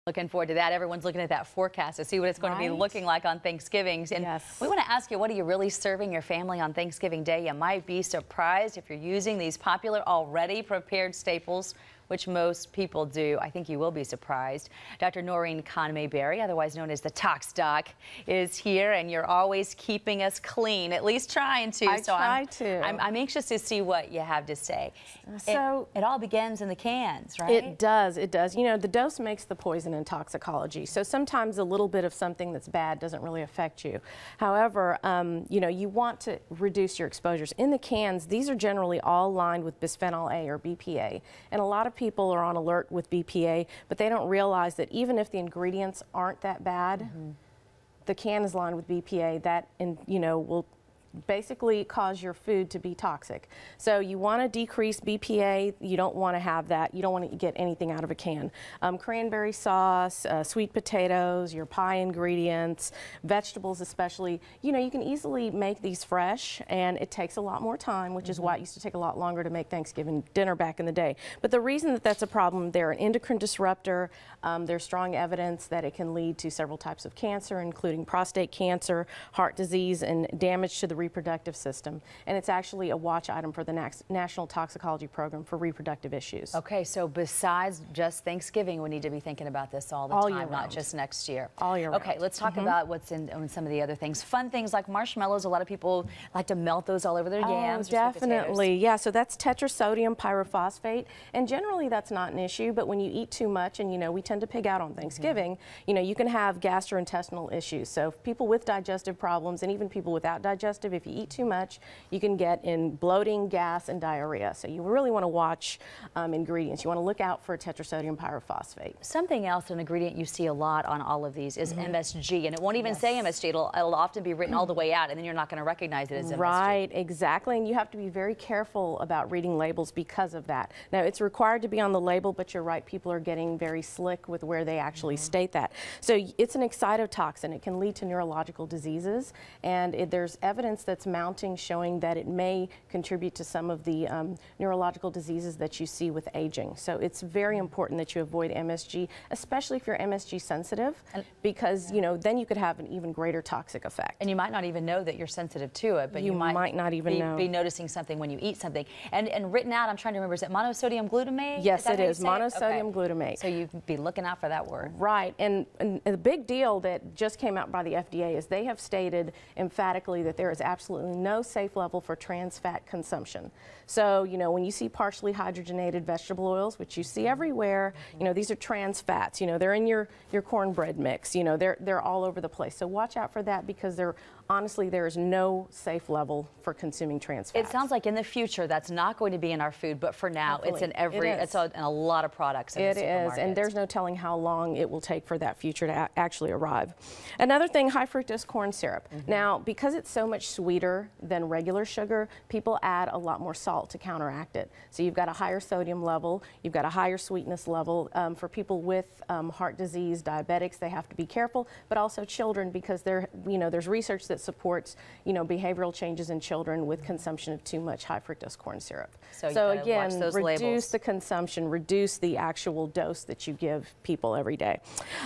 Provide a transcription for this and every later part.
Looking forward to that. Everyone's looking at that forecast to see what it's going to be looking like on Thanksgiving. And we want to ask you, what are you really serving your family on Thanksgiving Day? You might be surprised if you're using these popular already prepared staples, which most people do. I think you will be surprised. Dr. Noreen Khan-Mayberry, otherwise known as the Tox Doc, is here, and you're always keeping us clean, at least trying to. I'm anxious to see what you have to say. So it all begins in the cans, right? It does. It does. You know, the dose makes the poison in toxicology. So sometimes a little bit of something that's bad doesn't really affect you. However, you know, you want to reduce your exposures. In the cans, these are generally all lined with bisphenol A or BPA, and a lot of people are on alert with BPA, but they don't realize that even if the ingredients aren't that bad, the can is lined with BPA that, you know, will basically cause your food to be toxic. So you want to decrease BPA. You don't want to have that. You don't want to get anything out of a can. Cranberry sauce, sweet potatoes, your pie ingredients, vegetables especially. You know, you can easily make these fresh, and it takes a lot more time, which is why it used to take a lot longer to make Thanksgiving dinner back in the day. But the reason that that's a problem, they're an endocrine disruptor. There's strong evidence that it can lead to several types of cancer, including prostate cancer, heart disease, and damage to the reproductive system. And it's actually a watch item for the National Toxicology Program for reproductive issues. Okay, so besides just Thanksgiving, we need to be thinking about this all the time, not just next year. All year round. Okay, let's talk about what's in some of the other things. Fun things like marshmallows. A lot of people like to melt those all over their yams. Definitely. Yeah, so that's tetrasodium pyrophosphate, and generally that's not an issue, but when you eat too much, and you know, we tend to pig out on Thanksgiving, you know, you can have gastrointestinal issues. So people with digestive problems, and even people without digestive, if you eat too much, you can get in bloating, gas, and diarrhea. So you really want to watch ingredients. You want to look out for tetrasodium pyrophosphate. Something else, an ingredient you see a lot on all of these is MSG, and it won't even say MSG. It'll often be written all the way out, and then you're not going to recognize it as MSG. Right, exactly, and you have to be very careful about reading labels because of that. Now, it's required to be on the label, but you're right, people are getting very slick with where they actually state that. So it's an excitotoxin. It can lead to neurological diseases, and there's evidence that's mounting showing that it may contribute to some of the neurological diseases that you see with aging. So it's very important that you avoid MSG, especially if you're MSG sensitive, because you know, then you could have an even greater toxic effect. And you might not even know that you're sensitive to it, but you might not even be noticing something when you eat something. And written out, I'm trying to remember, is it monosodium glutamate? Yes, it is monosodium glutamate. So you'd be looking out for that word. Right, and the big deal that just came out by the FDA is they have stated emphatically that there is absolutely no safe level for trans fat consumption. So, you know, when you see partially hydrogenated vegetable oils, which you see everywhere, you know, these are trans fats. You know, they're in your cornbread mix. You know, they're all over the place. So watch out for that, because honestly, there is no safe level for consuming trans fats. It sounds like in the future that's not going to be in our food, but for now it's in it's in a lot of products in the supermarkets. It is, and there's no telling how long it will take for that future to actually arrive. Another thing, high fructose corn syrup. Now, because it's so much sweeter than regular sugar, people add a lot more salt to counteract it. So you've got a higher sodium level, you've got a higher sweetness level. For people with heart disease, diabetics, they have to be careful, but also children, because there's research that supports, you know, behavioral changes in children with consumption of too much high fructose corn syrup. So again, watch those reduce labels. the consumption, reduce the actual dose that you give people every day.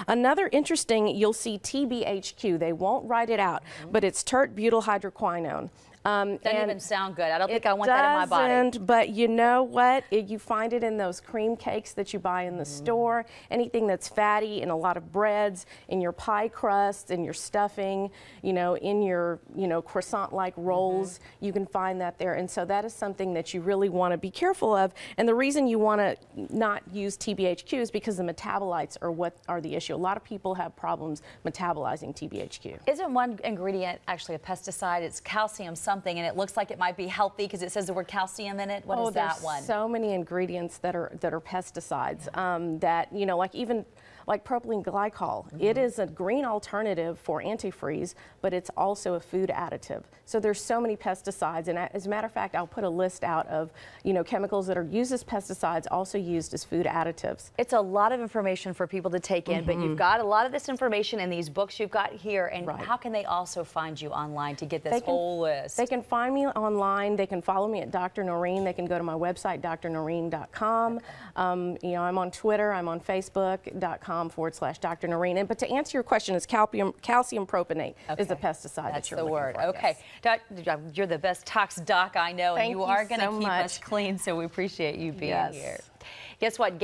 Another interesting, you'll see TBHQ. They won't write it out, but it's tert-butyl hydroquinone. Doesn't even sound good. I don't think I want that in my body. It doesn't, but you know what? You find it in those cream cakes that you buy in the store, anything that's fatty, in a lot of breads, in your pie crusts, in your stuffing, you know, in your, you know, croissant-like rolls, you can find that there. And so that is something that you really want to be careful of. And the reason you want to not use TBHQ is because the metabolites are what are the issue. A lot of people have problems metabolizing TBHQ. Isn't one ingredient actually a pesticide? It's calcium something, and it looks like it might be healthy because it says the word calcium in it. What is that one? There's so many ingredients that are pesticides that, you know, like even like propylene glycol. It is a green alternative for antifreeze, but it's also a food additive. So there's so many pesticides, and as a matter of fact, I'll put a list out of, you know, chemicals that are used as pesticides, also used as food additives. It's a lot of information for people to take in, but you've got a lot of this information in these books you've got here, and how can they also find you online to get this whole list? They can find me online. They can follow me at Dr. Noreen. They can go to my website, drnoreen.com. You know, I'm on Twitter. I'm on Facebook.com. facebook.com/Dr. Noreen. But to answer your question, is calcium propionate is the pesticide that's that you're the looking word. for. Okay, Yes. You're the best tox doc I know, and Thank you you are going to so keep much. us clean. So we appreciate you being Yes. here. Guess what?